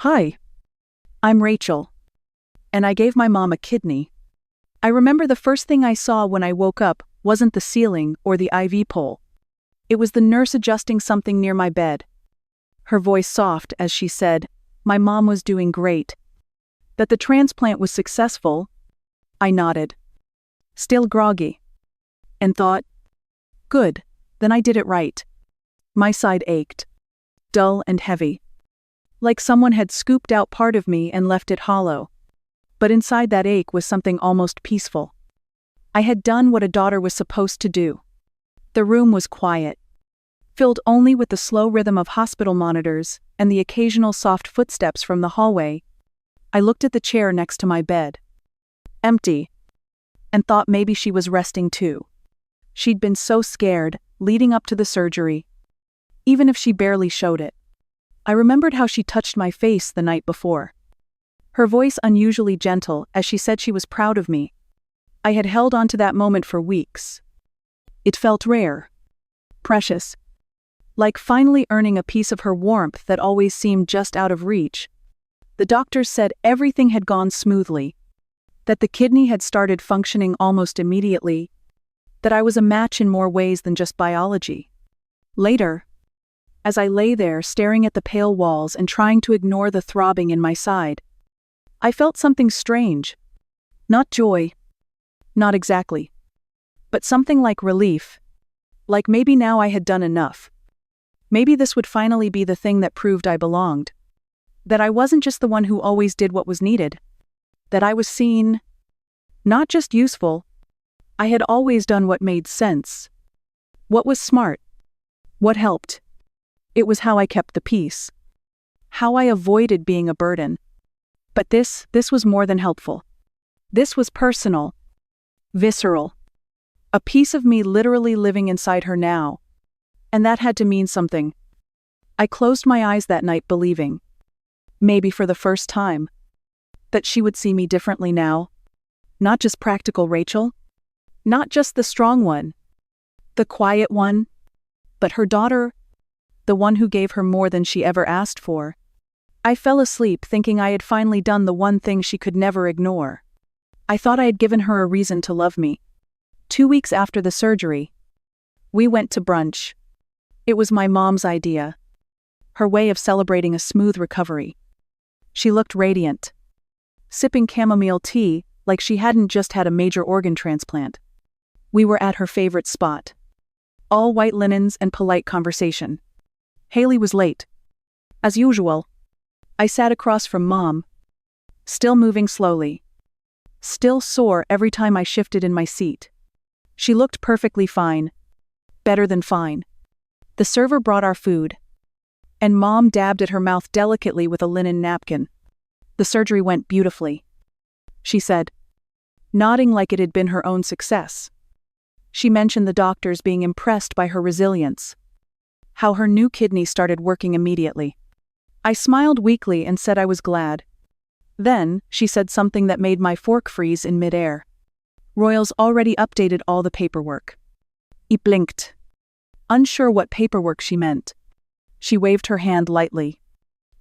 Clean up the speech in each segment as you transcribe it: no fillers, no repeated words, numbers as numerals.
Hi, I'm Rachel, and I gave my mom a kidney. I remember the first thing I saw when I woke up wasn't the ceiling or the IV pole. It was the nurse adjusting something near my bed. Her voice soft as she said, my mom was doing great. That the transplant was successful. I nodded, still groggy, and thought, good, then I did it right. My side ached, dull and heavy, like someone had scooped out part of me and left it hollow. But inside that ache was something almost peaceful. I had done what a daughter was supposed to do. The room was quiet, filled only with the slow rhythm of hospital monitors and the occasional soft footsteps from the hallway. I looked at the chair next to my bed, empty, and thought maybe she was resting too. She'd been so scared, leading up to the surgery, even if she barely showed it. I remembered how she touched my face the night before. Her voice unusually gentle as she said she was proud of me. I had held on to that moment for weeks. It felt rare, precious, like finally earning a piece of her warmth that always seemed just out of reach. The doctors said everything had gone smoothly, that the kidney had started functioning almost immediately, that I was a match in more ways than just biology. Later, as I lay there staring at the pale walls and trying to ignore the throbbing in my side, I felt something strange. Not joy. Not exactly. But something like relief. Like maybe now I had done enough. Maybe this would finally be the thing that proved I belonged. That I wasn't just the one who always did what was needed. That I was seen. Not just useful. I had always done what made sense. What was smart. What helped. It was how I kept the peace. How I avoided being a burden. But this was more than helpful. This was personal. Visceral. A piece of me literally living inside her now. And that had to mean something. I closed my eyes that night believing, maybe for the first time, that she would see me differently now. Not just practical Rachel. Not just the strong one. The quiet one. But her daughter. The one who gave her more than she ever asked for. I fell asleep thinking I had finally done the one thing she could never ignore. I thought I had given her a reason to love me. 2 weeks after the surgery, we went to brunch. It was my mom's idea. Her way of celebrating a smooth recovery. She looked radiant, sipping chamomile tea like she hadn't just had a major organ transplant. We were at her favorite spot. All white linens and polite conversation. Haley was late. As usual, I sat across from Mom, still moving slowly, still sore every time I shifted in my seat. She looked perfectly fine, better than fine. The server brought our food, and Mom dabbed at her mouth delicately with a linen napkin. The surgery went beautifully, she said, nodding like it had been her own success. She mentioned the doctors being impressed by her resilience, how her new kidney started working immediately. I smiled weakly and said I was glad. Then, she said something that made my fork freeze in midair. Royals already updated all the paperwork. I blinked, unsure what paperwork she meant. She waved her hand lightly.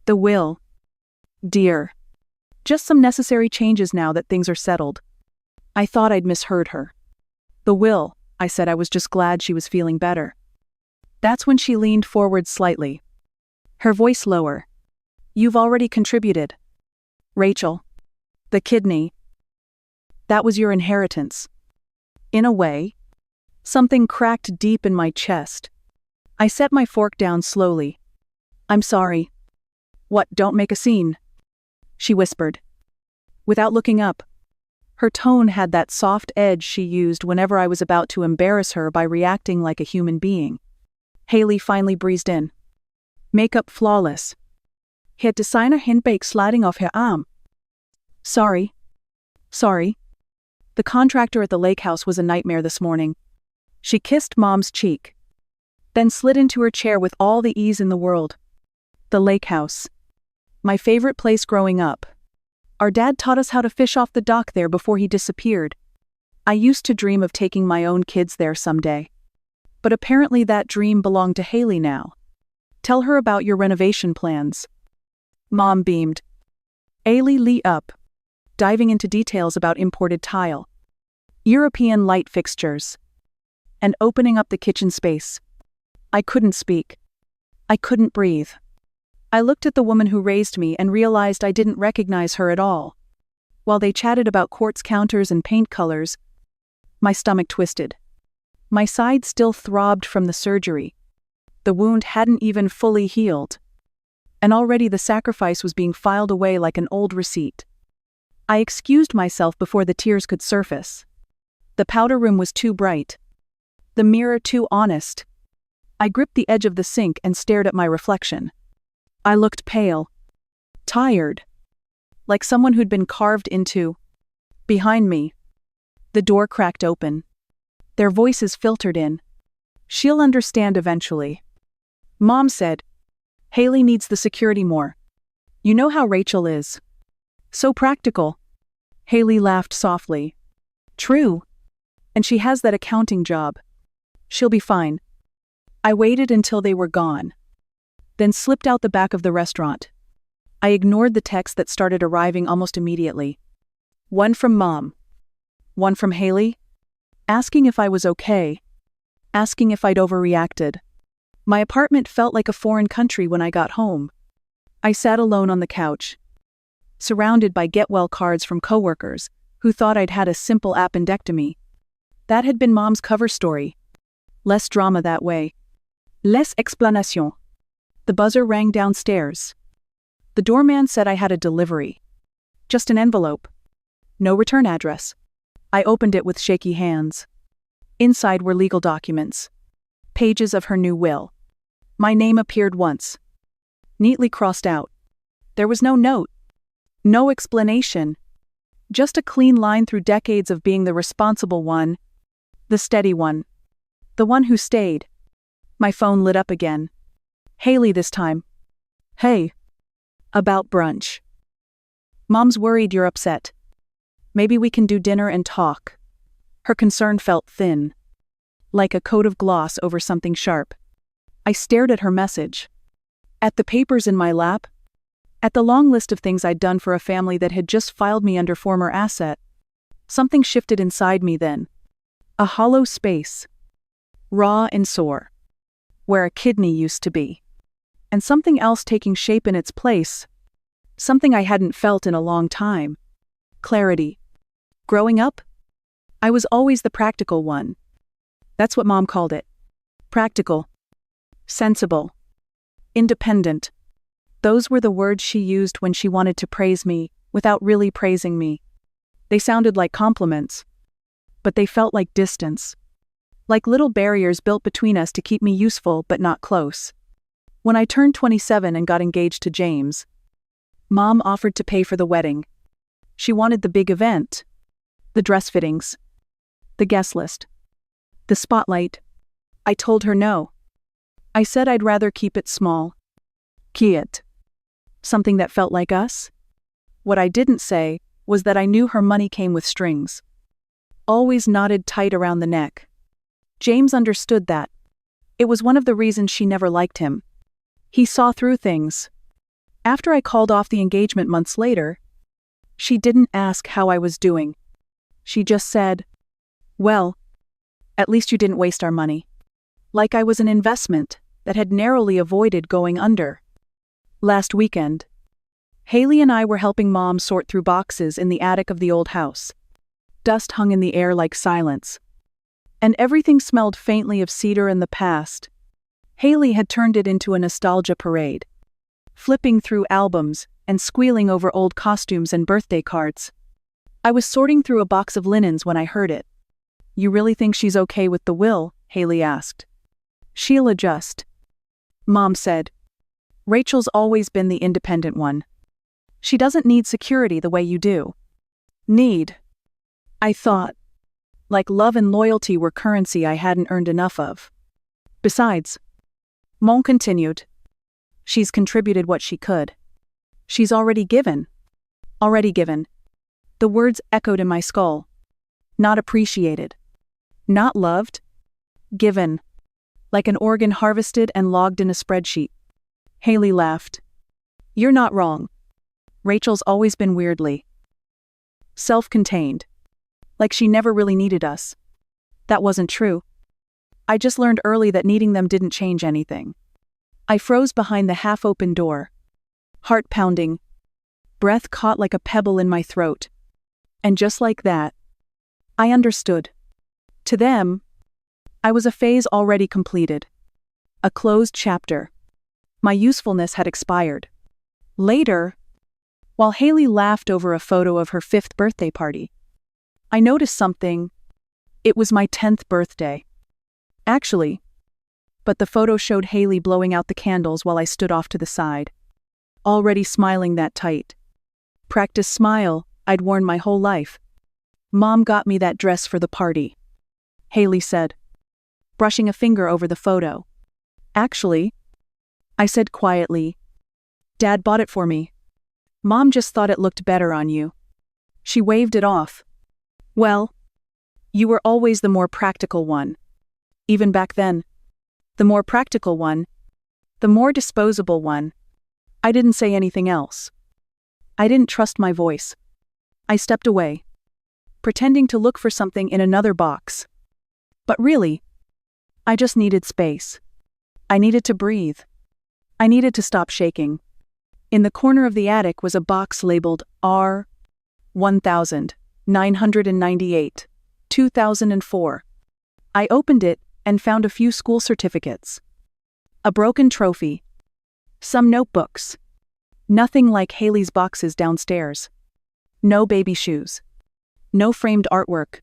The will. Dear. Just some necessary changes now that things are settled. I thought I'd misheard her. The will, I said I was just glad she was feeling better. That's when she leaned forward slightly, her voice lower. You've already contributed. Rachel. The kidney. That was your inheritance. In a way. Something cracked deep in my chest. I set my fork down slowly. I'm sorry. What, don't make a scene? She whispered, without looking up. Her tone had that soft edge she used whenever I was about to embarrass her by reacting like a human being. Haley finally breezed in. Makeup flawless. Het designer handbag sliding off her arm. Sorry. The contractor at the lake house was a nightmare this morning. She kissed Mom's cheek, then slid into her chair with all the ease in the world. The lake house. My favorite place growing up. Our dad taught us how to fish off the dock there before he disappeared. I used to dream of taking my own kids there someday. But apparently that dream belonged to Haley now. Tell her about your renovation plans. Mom beamed. Ailey lit up, diving into details about imported tile, European light fixtures, and opening up the kitchen space. I couldn't speak. I couldn't breathe. I looked at the woman who raised me and realized I didn't recognize her at all. While they chatted about quartz counters and paint colors, my stomach twisted. My side still throbbed from the surgery. The wound hadn't even fully healed. And already the sacrifice was being filed away like an old receipt. I excused myself before the tears could surface. The powder room was too bright. The mirror too honest. I gripped the edge of the sink and stared at my reflection. I looked pale. Tired. Like someone who'd been carved into. Behind me. The door cracked open. Their voices filtered in. She'll understand eventually. Mom said, Haley needs the security more. You know how Rachel is. So practical. Haley laughed softly. True. And she has that accounting job. She'll be fine. I waited until they were gone. Then slipped out the back of the restaurant. I ignored the texts that started arriving almost immediately. One from Mom. One from Haley. Asking if I was okay. Asking if I'd overreacted. My apartment felt like a foreign country when I got home. I sat alone on the couch, surrounded by get-well cards from coworkers who thought I'd had a simple appendectomy. That had been Mom's cover story. Less drama that way. Less explanation. The buzzer rang downstairs. The doorman said I had a delivery. Just an envelope. No return address. I opened it with shaky hands. Inside were legal documents. Pages of her new will. My name appeared once. Neatly crossed out. There was no note. No explanation. Just a clean line through decades of being the responsible one. The steady one. The one who stayed. My phone lit up again. Haley this time. Hey. About brunch. Mom's worried you're upset. Maybe we can do dinner and talk. Her concern felt thin. Like a coat of gloss over something sharp. I stared at her message. At the papers in my lap. At the long list of things I'd done for a family that had just filed me under former asset. Something shifted inside me then. A hollow space. Raw and sore. Where a kidney used to be. And something else taking shape in its place. Something I hadn't felt in a long time. Clarity. Growing up, I was always the practical one. That's what Mom called it. Practical. Sensible. Independent. Those were the words she used when she wanted to praise me, without really praising me. They sounded like compliments. But they felt like distance. Like little barriers built between us to keep me useful but not close. When I turned 27 and got engaged to James, Mom offered to pay for the wedding. She wanted the big event. The dress fittings. The guest list. The spotlight. I told her no. I said I'd rather keep it small. Quiet. Something that felt like us? What I didn't say was that I knew her money came with strings. Always knotted tight around the neck. James understood that. It was one of the reasons she never liked him. He saw through things. After I called off the engagement months later, she didn't ask how I was doing. She just said, well, at least you didn't waste our money. Like I was an investment that had narrowly avoided going under. Last weekend, Haley and I were helping Mom sort through boxes in the attic of the old house. Dust hung in the air like silence. And everything smelled faintly of cedar and the past. Haley had turned it into a nostalgia parade. Flipping through albums and squealing over old costumes and birthday cards. I was sorting through a box of linens when I heard it. You really think she's okay with the will? Haley asked. She'll adjust. Mom said. Rachel's always been the independent one. She doesn't need security the way you do. Need. I thought. Like love and loyalty were currency I hadn't earned enough of. Besides, Mom continued. She's contributed what she could. She's already given. Already given. The words echoed in my skull. Not appreciated. Not loved. Given. Like an organ harvested and logged in a spreadsheet. Haley laughed. You're not wrong. Rachel's always been weirdly self-contained. Like she never really needed us. That wasn't true. I just learned early that needing them didn't change anything. I froze behind the half-open door. Heart pounding. Breath caught like a pebble in my throat. And just like that, I understood. To them, I was a phase already completed. A closed chapter. My usefulness had expired. Later, while Haley laughed over a photo of her 5th birthday party, I noticed something. It was my 10th birthday. Actually. But the photo showed Haley blowing out the candles while I stood off to the side. Already smiling that tight. Practice smile I'd worn my whole life. Mom got me that dress for the party, Haley said, brushing a finger over the photo. Actually, I said quietly, Dad bought it for me. Mom just thought it looked better on you. She waved it off. Well, you were always the more practical one. Even back then. The more practical one. The more disposable one. I didn't say anything else. I didn't trust my voice. I stepped away, pretending to look for something in another box. But really, I just needed space. I needed to breathe. I needed to stop shaking. In the corner of the attic was a box labeled R. 1998, 2004. I opened it and found a few school certificates. A broken trophy. Some notebooks. Nothing like Haley's boxes downstairs. No baby shoes. No framed artwork.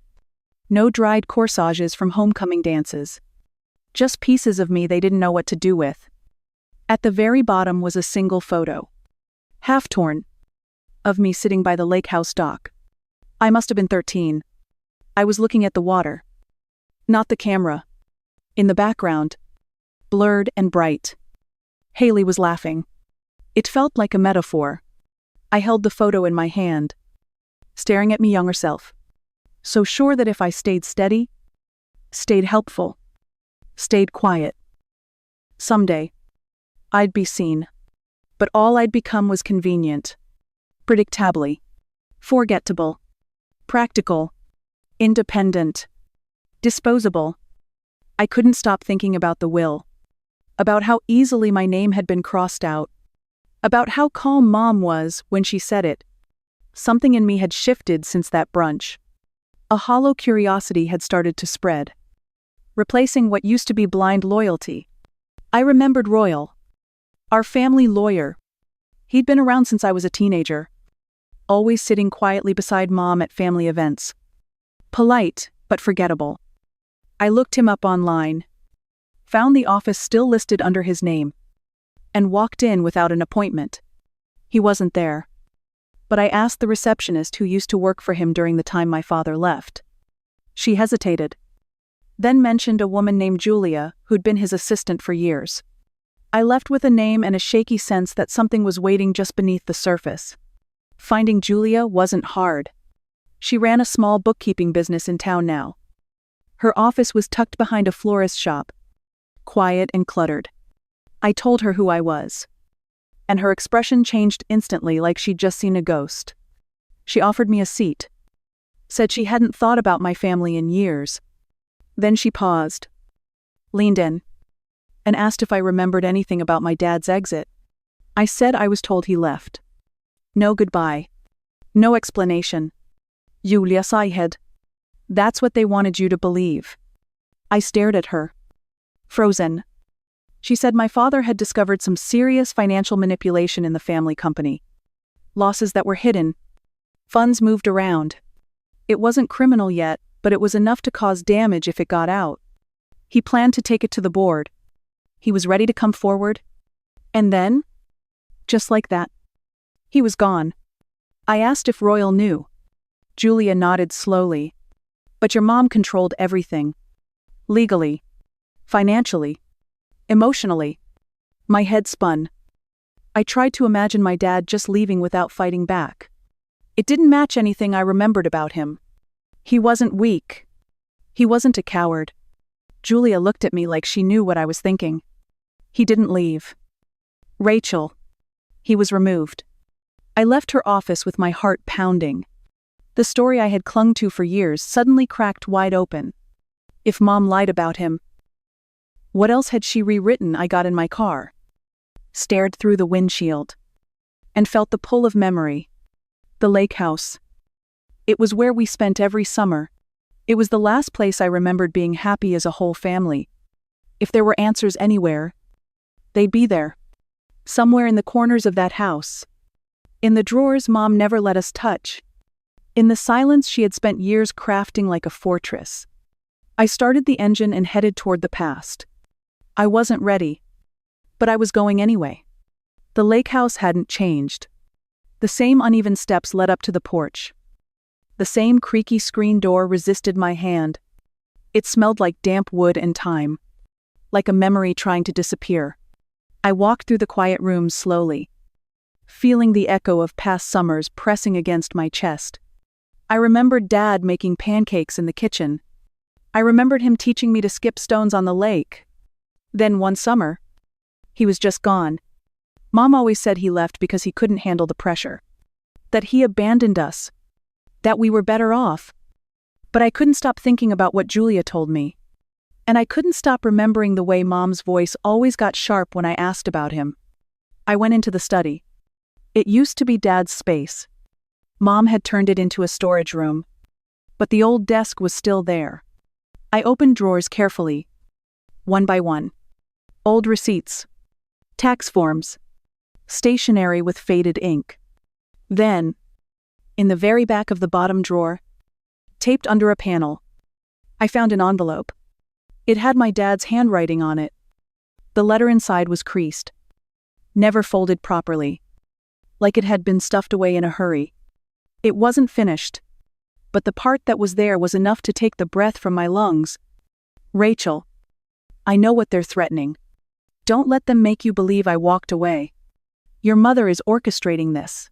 No dried corsages from homecoming dances. Just pieces of me they didn't know what to do with. At the very bottom was a single photo. Half-torn. Of me sitting by the lake house dock. I must have been 13. I was looking at the water. Not the camera. In the background. Blurred and bright. Haley was laughing. It felt like a metaphor. I held the photo in my hand, staring at me younger self. So sure that if I stayed steady, stayed helpful, stayed quiet, someday, I'd be seen. But all I'd become was convenient, predictably, forgettable, practical, independent, disposable. I couldn't stop thinking about the will, about how easily my name had been crossed out, about how calm Mom was when she said it. Something in me had shifted since that brunch. A hollow curiosity had started to spread, replacing what used to be blind loyalty. I remembered Royal, our family lawyer. He'd been around since I was a teenager, always sitting quietly beside Mom at family events. Polite, but forgettable. I looked him up online, found the office still listed under his name, and walked in without an appointment. He wasn't there. But I asked the receptionist who used to work for him during the time my father left. She hesitated, then mentioned a woman named Julia who'd been his assistant for years. I left with a name and a shaky sense that something was waiting just beneath the surface. Finding Julia wasn't hard. She ran a small bookkeeping business in town now. Her office was tucked behind a florist shop, quiet and cluttered. I told her who I was, and her expression changed instantly like she'd just seen a ghost. She offered me a seat, said she hadn't thought about my family in years. Then she paused, leaned in, and asked if I remembered anything about my dad's exit. I said I was told he left. No goodbye. No explanation. Julia sighed. That's what they wanted you to believe. I stared at her, frozen. She said my father had discovered some serious financial manipulation in the family company. Losses that were hidden. Funds moved around. It wasn't criminal yet, but it was enough to cause damage if it got out. He planned to take it to the board. He was ready to come forward. And then, just like that, he was gone. I asked if Royal knew. Julia nodded slowly. But your mom controlled everything. Legally. Financially. Emotionally. My head spun. I tried to imagine my dad just leaving without fighting back. It didn't match anything I remembered about him. He wasn't weak. He wasn't a coward. Julia looked at me like she knew what I was thinking. He didn't leave. Rachel. He was removed. I left her office with my heart pounding. The story I had clung to for years suddenly cracked wide open. If Mom lied about him, what else had she rewritten? I got in my car, stared through the windshield, and felt the pull of memory. The lake house. It was where we spent every summer. It was the last place I remembered being happy as a whole family. If there were answers anywhere, they'd be there. Somewhere in the corners of that house. In the drawers Mom never let us touch. In the silence she had spent years crafting like a fortress. I started the engine and headed toward the past. I wasn't ready, but I was going anyway. The lake house hadn't changed. The same uneven steps led up to the porch. The same creaky screen door resisted my hand. It smelled like damp wood and time, like a memory trying to disappear. I walked through the quiet rooms slowly, feeling the echo of past summers pressing against my chest. I remembered Dad making pancakes in the kitchen. I remembered him teaching me to skip stones on the lake. Then one summer, he was just gone. Mom always said he left because he couldn't handle the pressure. That he abandoned us. That we were better off. But I couldn't stop thinking about what Julia told me. And I couldn't stop remembering the way Mom's voice always got sharp when I asked about him. I went into the study. It used to be Dad's space. Mom had turned it into a storage room. But the old desk was still there. I opened drawers carefully, one by one. Old receipts, tax forms, stationery with faded ink. Then, in the very back of the bottom drawer, taped under a panel, I found an envelope. It had my dad's handwriting on it. The letter inside was creased, never folded properly, like it had been stuffed away in a hurry. It wasn't finished, but the part that was there was enough to take the breath from my lungs. Rachel, I know what they're threatening. Don't let them make you believe I walked away. Your mother is orchestrating this.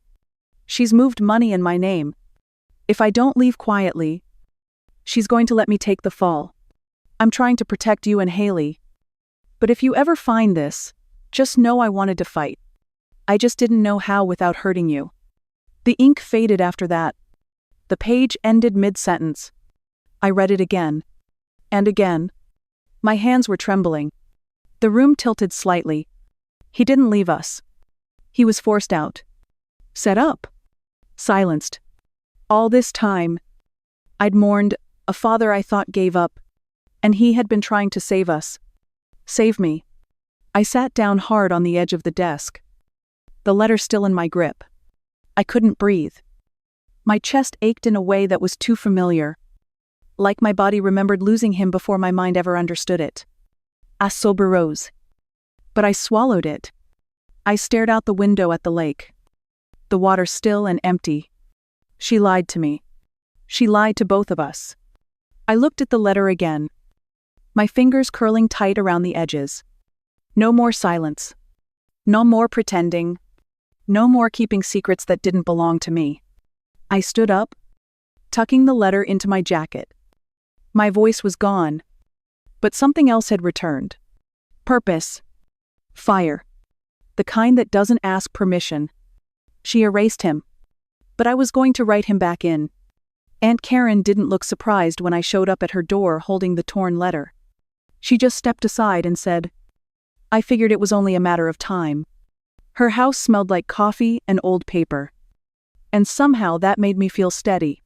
She's moved money in my name. If I don't leave quietly, she's going to let me take the fall. I'm trying to protect you and Haley. But if you ever find this, just know I wanted to fight. I just didn't know how without hurting you. The ink faded after that. The page ended mid-sentence. I read it again. And again. My hands were trembling. The room tilted slightly. He didn't leave us. He was forced out. Set up. Silenced. All this time, I'd mourned a father I thought gave up, and he had been trying to save us. Save me. I sat down hard on the edge of the desk. The letter still in my grip. I couldn't breathe. My chest ached in a way that was too familiar. Like my body remembered losing him before my mind ever understood it. I sober rose. But I swallowed it. I stared out the window at the lake. The water still and empty. She lied to me. She lied to both of us. I looked at the letter again. My fingers curling tight around the edges. No more silence. No more pretending. No more keeping secrets that didn't belong to me. I stood up, tucking the letter into my jacket. My voice was gone. But something else had returned. Purpose. Fire. The kind that doesn't ask permission. She erased him. But I was going to write him back in. Aunt Karen didn't look surprised when I showed up at her door holding the torn letter. She just stepped aside and said, I figured it was only a matter of time. Her house smelled like coffee and old paper. And somehow that made me feel steady.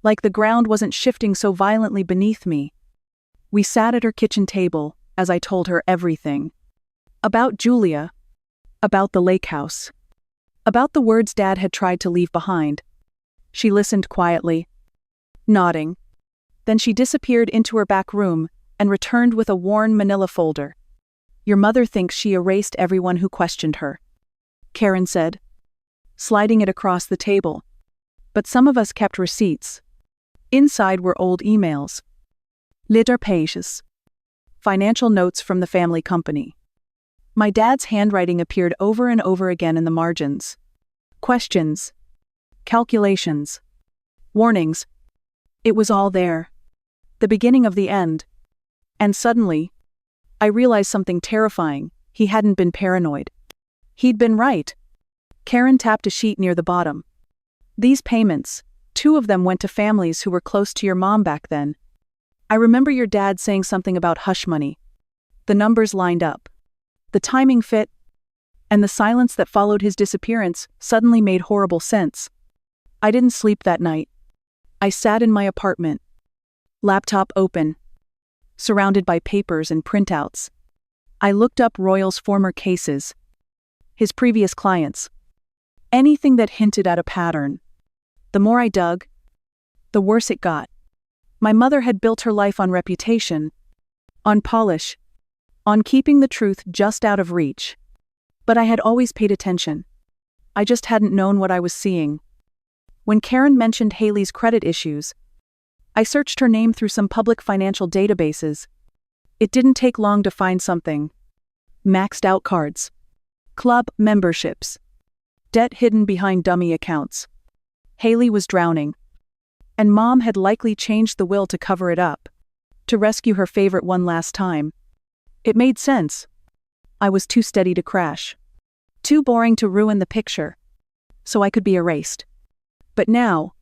Like the ground wasn't shifting so violently beneath me. We sat at her kitchen table as I told her everything. About Julia. About the lake house. About the words Dad had tried to leave behind. She listened quietly, nodding. Then she disappeared into her back room and returned with a worn manila folder. Your mother thinks she erased everyone who questioned her, Karen said, sliding it across the table. But some of us kept receipts. Inside were old emails. Letter pages. Financial notes from the family company. My dad's handwriting appeared over and over again in the margins. Questions. Calculations. Warnings. It was all there. The beginning of the end. And suddenly, I realized something terrifying. He hadn't been paranoid. He'd been right. Karen tapped a sheet near the bottom. These payments, 2 of them went to families who were close to your mom back then. I remember your dad saying something about hush money. The numbers lined up. The timing fit, and the silence that followed his disappearance suddenly made horrible sense. I didn't sleep that night. I sat in my apartment, laptop open, surrounded by papers and printouts. I looked up Royal's former cases, his previous clients, anything that hinted at a pattern. The more I dug, the worse it got. My mother had built her life on reputation, on polish, on keeping the truth just out of reach. But I had always paid attention. I just hadn't known what I was seeing. When Karen mentioned Haley's credit issues, I searched her name through some public financial databases. It didn't take long to find something. Maxed out cards, club memberships, debt hidden behind dummy accounts. Haley was drowning, and Mom had likely changed the will to cover it up, to rescue her favorite one last time. It made sense. I was too steady to crash, too boring to ruin the picture, so I could be erased. But now,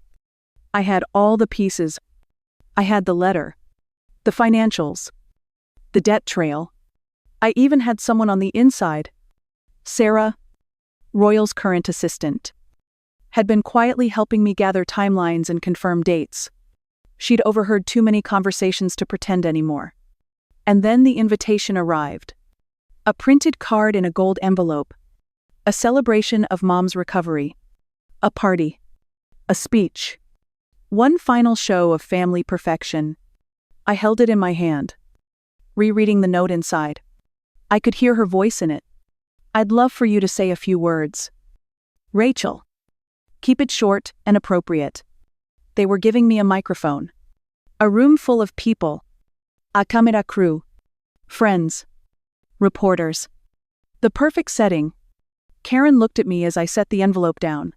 I had all the pieces. I had the letter, the financials, the debt trail. I even had someone on the inside. Sarah, Royal's current assistant, had been quietly helping me gather timelines and confirm dates. She'd overheard too many conversations to pretend anymore. And then the invitation arrived. A printed card in a gold envelope. A celebration of Mom's recovery. A party. A speech. One final show of family perfection. I held it in my hand, rereading the note inside. I could hear her voice in it. I'd love for you to say a few words. Rachel. Keep it short and appropriate. They were giving me a microphone. A room full of people. A camera crew. Friends. Reporters. The perfect setting. Karen looked at me as I set the envelope down.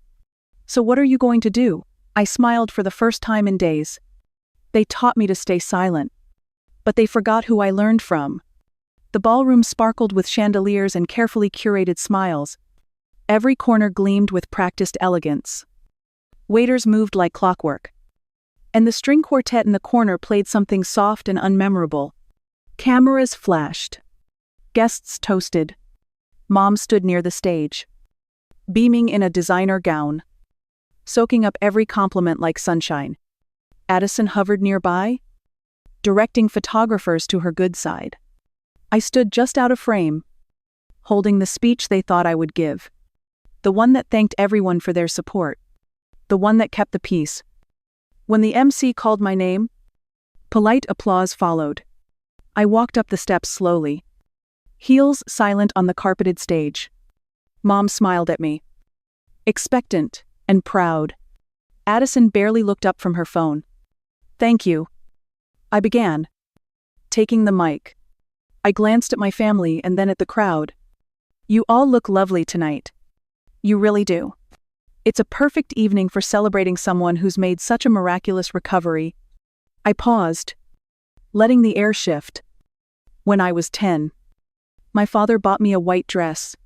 So what are you going to do? I smiled for the first time in days. They taught me to stay silent. But they forgot who I learned from. The ballroom sparkled with chandeliers and carefully curated smiles. Every corner gleamed with practiced elegance. Waiters moved like clockwork. And the string quartet in the corner played something soft and unmemorable. Cameras flashed. Guests toasted. Mom stood near the stage, beaming in a designer gown, soaking up every compliment like sunshine. Addison hovered nearby, directing photographers to her good side. I stood just out of frame, holding the speech they thought I would give. The one that thanked everyone for their support. The one that kept the peace. When the MC called my name, polite applause followed. I walked up the steps slowly, heels silent on the carpeted stage. Mom smiled at me, expectant and proud. Addison barely looked up from her phone. Thank you. I began, taking the mic. I glanced at my family and then at the crowd. You all look lovely tonight. You really do. It's a perfect evening for celebrating someone who's made such a miraculous recovery. I paused, letting the air shift. When I was 10, my father bought me a white dress.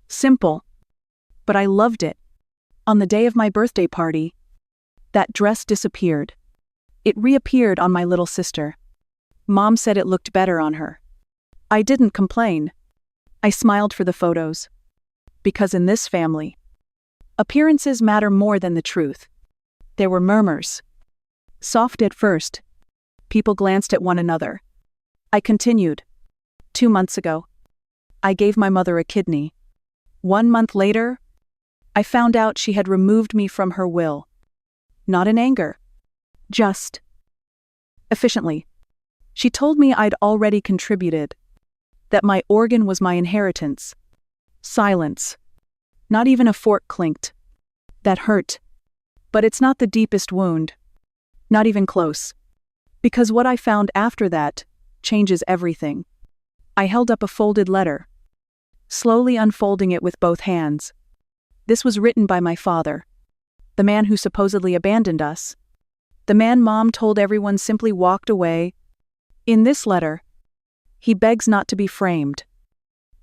Simple, but I loved it. On the day of my birthday party, that dress disappeared. It reappeared on my little sister. Mom said it looked better on her. I didn't complain. I smiled for the photos. Because in this family, appearances matter more than the truth. There were murmurs. Soft at first. People glanced at one another. I continued. 2 months ago, I gave my mother a kidney. 1 month later, I found out she had removed me from her will. Not in anger. Just efficiently. She told me I'd already contributed. That my organ was my inheritance. Silence. Not even a fork clinked. That hurt. But it's not the deepest wound. Not even close. Because what I found after that changes everything. I held up a folded letter, slowly unfolding it with both hands. This was written by my father, the man who supposedly abandoned us, the man Mom told everyone simply walked away. In this letter, he begs not to be framed.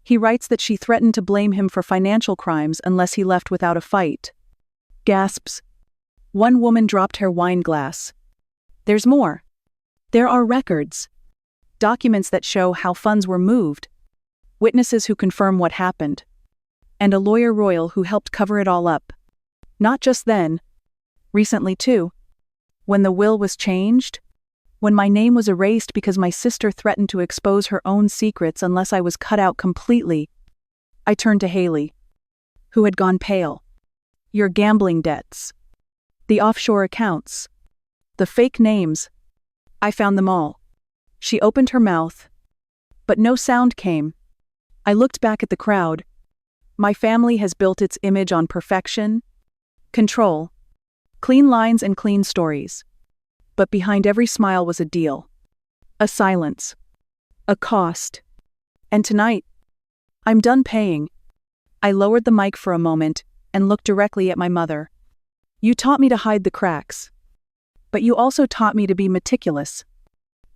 He writes that she threatened to blame him for financial crimes unless he left without a fight. Gasps. One woman dropped her wine glass. There's more. There are records. Documents that show how funds were moved. Witnesses who confirm what happened. And a lawyer Royal who helped cover it all up. Not just then. Recently too. When the will was changed. When my name was erased because my sister threatened to expose her own secrets unless I was cut out completely. I turned to Haley, who had gone pale. Your gambling debts. The offshore accounts. The fake names. I found them all. She opened her mouth. But no sound came. I looked back at the crowd. My family has built its image on perfection, control, clean lines and clean stories. But behind every smile was a deal. A silence. A cost. And tonight, I'm done paying. I lowered the mic for a moment and looked directly at my mother. You taught me to hide the cracks. But you also taught me to be meticulous.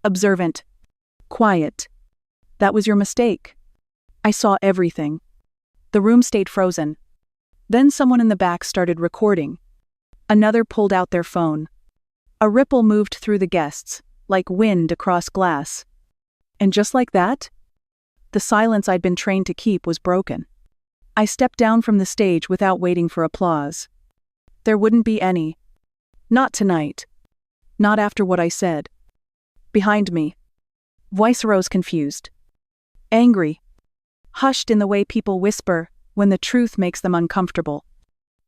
Observant. Quiet. That was your mistake. I saw everything. The room stayed frozen. Then someone in the back started recording. Another pulled out their phone. A ripple moved through the guests, like wind across glass. And just like that, the silence I'd been trained to keep was broken. I stepped down from the stage without waiting for applause. There wouldn't be any. Not tonight. Not after what I said. Behind me, voice rose confused. Angry. Hushed in the way people whisper when the truth makes them uncomfortable.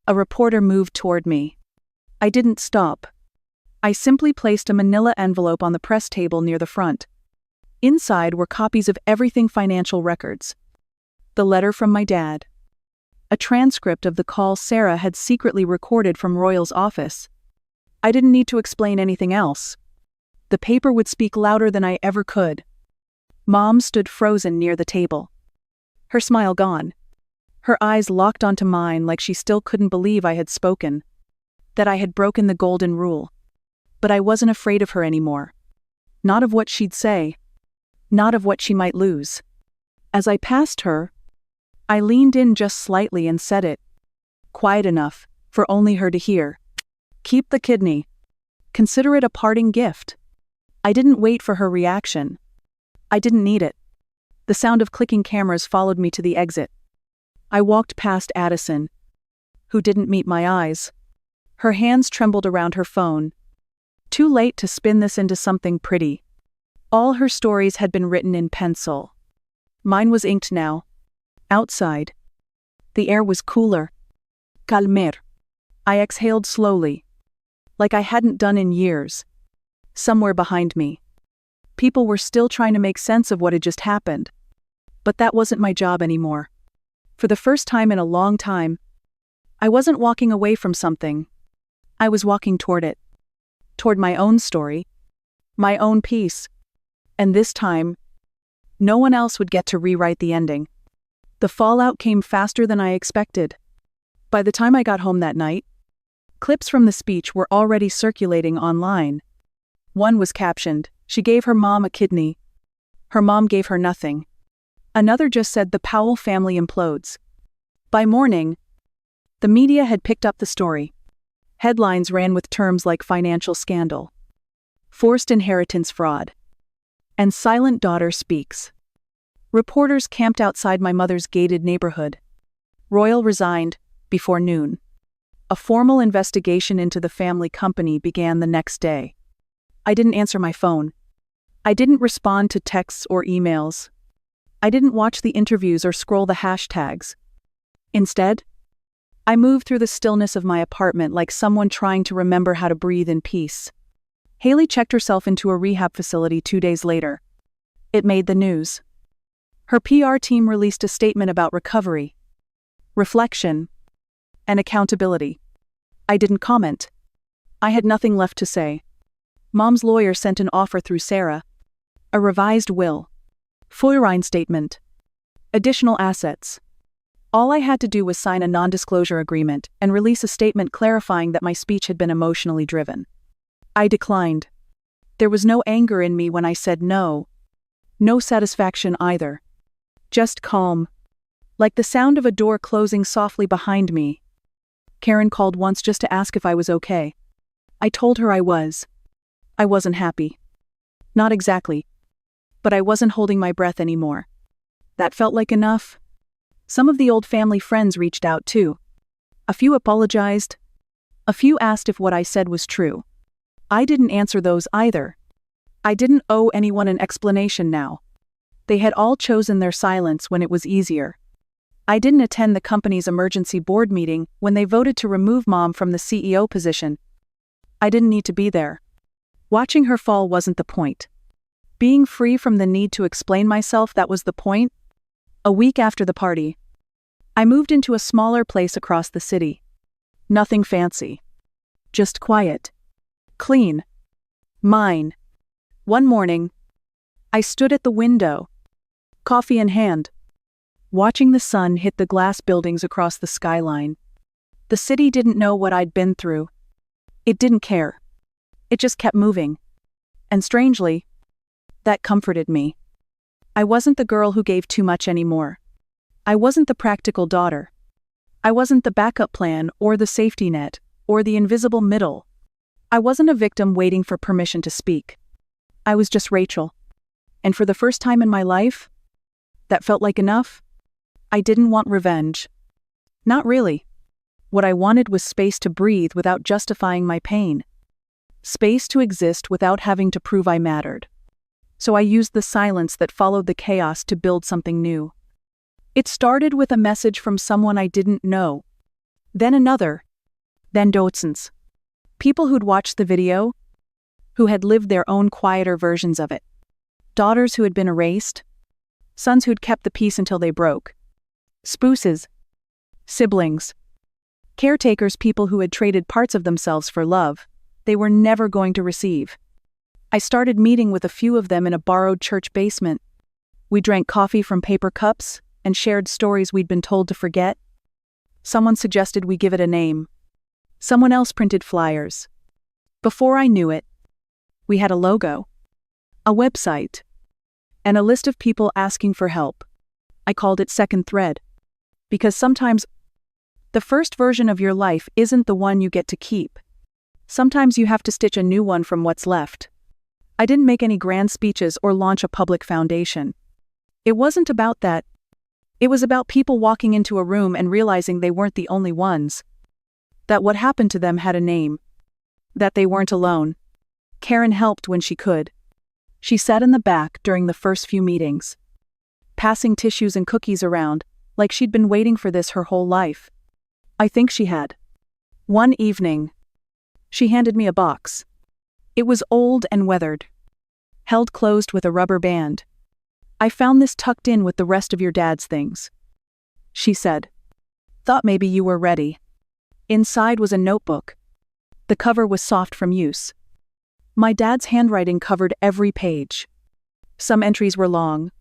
A reporter moved toward me. I didn't stop. I simply placed a manila envelope on the press table near the front. Inside were copies of everything financial records. The letter from my dad. A transcript of the call Sarah had secretly recorded from Royal's office. I didn't need to explain anything else. The paper would speak louder than I ever could. Mom stood frozen near the table. Her smile gone. Her eyes locked onto mine like she still couldn't believe I had spoken. That I had broken the golden rule. But I wasn't afraid of her anymore. Not of what she'd say. Not of what she might lose. As I passed her, I leaned in just slightly and said it. Quiet enough for only her to hear. Keep the kidney. Consider it a parting gift. I didn't wait for her reaction. I didn't need it. The sound of clicking cameras followed me to the exit. I walked past Addison, who didn't meet my eyes. Her hands trembled around her phone. Too late to spin this into something pretty. All her stories had been written in pencil. Mine was inked now. Outside. The air was cooler. Calmer. I exhaled slowly. Like I hadn't done in years. Somewhere behind me. People were still trying to make sense of what had just happened. But that wasn't my job anymore. For the first time in a long time, I wasn't walking away from something. I was walking toward it. Toward my own story. My own piece. And this time, no one else would get to rewrite the ending. The fallout came faster than I expected. By the time I got home that night, clips from the speech were already circulating online. One was captioned, "She gave her mom a kidney. Her mom gave her nothing." Another just said, "The Powell family implodes." By morning, the media had picked up the story. Headlines ran with terms like financial scandal, forced inheritance fraud, and silent daughter speaks. Reporters camped outside my mother's gated neighborhood. Royal resigned before noon. A formal investigation into the family company began the next day. I didn't answer my phone. I didn't respond to texts or emails. I didn't watch the interviews or scroll the hashtags. Instead, I moved through the stillness of my apartment like someone trying to remember how to breathe in peace. Haley checked herself into a rehab facility 2 days later. It made the news. Her PR team released a statement about recovery, reflection, and accountability. I didn't comment. I had nothing left to say. Mom's lawyer sent an offer through Sarah. A revised will. Feuerrein statement. Additional assets. All I had to do was sign a non-disclosure agreement and release a statement clarifying that my speech had been emotionally driven. I declined. There was no anger in me when I said no. No satisfaction either. Just calm. Like the sound of a door closing softly behind me. Karen called once just to ask if I was okay. I told her I was. I wasn't happy. Not exactly. But I wasn't holding my breath anymore. That felt like enough. Some of the old family friends reached out too. A few apologized. A few asked if what I said was true. I didn't answer those either. I didn't owe anyone an explanation now. They had all chosen their silence when it was easier. I didn't attend the company's emergency board meeting when they voted to remove Mom from the CEO position. I didn't need to be there. Watching her fall wasn't the point. Being free from the need to explain myself, that was the point. A week after the party, I moved into a smaller place across the city. Nothing fancy. Just quiet. Clean. Mine. One morning, I stood at the window, coffee in hand, watching the sun hit the glass buildings across the skyline. The city didn't know what I'd been through. It didn't care. It just kept moving. And strangely, that comforted me. I wasn't the girl who gave too much anymore. I wasn't the practical daughter. I wasn't the backup plan or the safety net or the invisible middle. I wasn't a victim waiting for permission to speak. I was just Rachel. And for the first time in my life, that felt like enough. I didn't want revenge. Not really. What I wanted was space to breathe without justifying my pain. Space to exist without having to prove I mattered. So I used the silence that followed the chaos to build something new. It started with a message from someone I didn't know. Then another. Then dozens. People who'd watched the video, who had lived their own quieter versions of it. Daughters who had been erased. Sons who'd kept the peace until they broke. Spouses. Siblings. Caretakers, people who had traded parts of themselves for love they were never going to receive. I started meeting with a few of them in a borrowed church basement. We drank coffee from paper cups and shared stories we'd been told to forget. Someone suggested we give it a name. Someone else printed flyers. Before I knew it, we had a logo, a website, and a list of people asking for help. I called it Second Thread, because sometimes the first version of your life isn't the one you get to keep. Sometimes you have to stitch a new one from what's left. I didn't make any grand speeches or launch a public foundation. It wasn't about that. It was about people walking into a room and realizing they weren't the only ones. That what happened to them had a name. That they weren't alone. Karen helped when she could. She sat in the back during the first few meetings, passing tissues and cookies around, like she'd been waiting for this her whole life. I think she had. One evening, she handed me a box. It was old and weathered, held closed with a rubber band. I found this tucked in with the rest of your dad's things, she said. Thought maybe you were ready. Inside was a notebook. The cover was soft from use. My dad's handwriting covered every page. Some entries were long.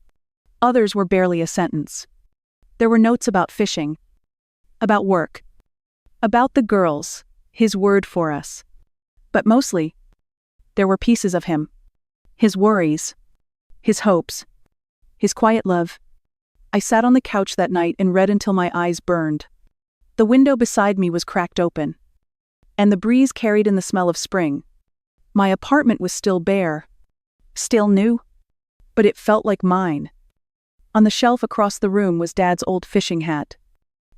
Others were barely a sentence. There were notes about fishing, about work, about the girls, his word for us. But mostly, there were pieces of him. His worries, his hopes, his quiet love. I sat on the couch that night and read until my eyes burned. The window beside me was cracked open, and the breeze carried in the smell of spring. My apartment was still bare, still new, but it felt like mine. On the shelf across the room was Dad's old fishing hat.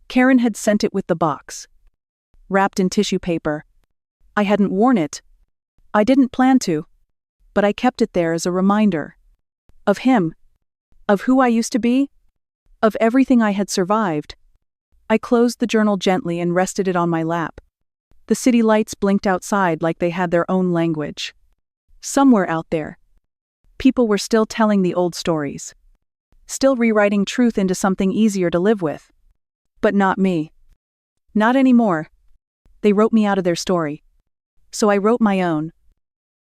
Karen had sent it with the box, wrapped in tissue paper. I hadn't worn it. I didn't plan to, but I kept it there as a reminder. Of him. Of who I used to be. Of everything I had survived. I closed the journal gently and rested it on my lap. The city lights blinked outside like they had their own language. Somewhere out there, people were still telling the old stories. Still rewriting truth into something easier to live with. But not me. Not anymore. They wrote me out of their story. So I wrote my own.